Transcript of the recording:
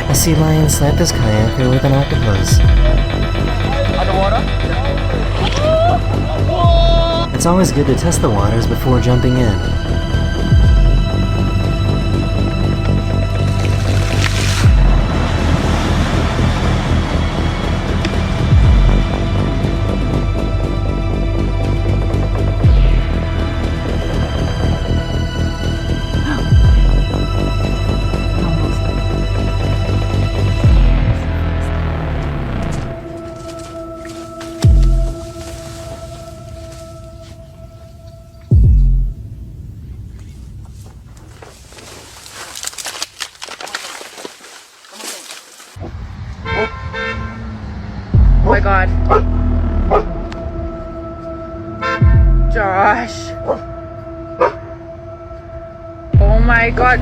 A sea lion slapped his kayaker with an octopus. Underwater? It's always good to test the waters before jumping in. Oh my god. Josh. Oh my god.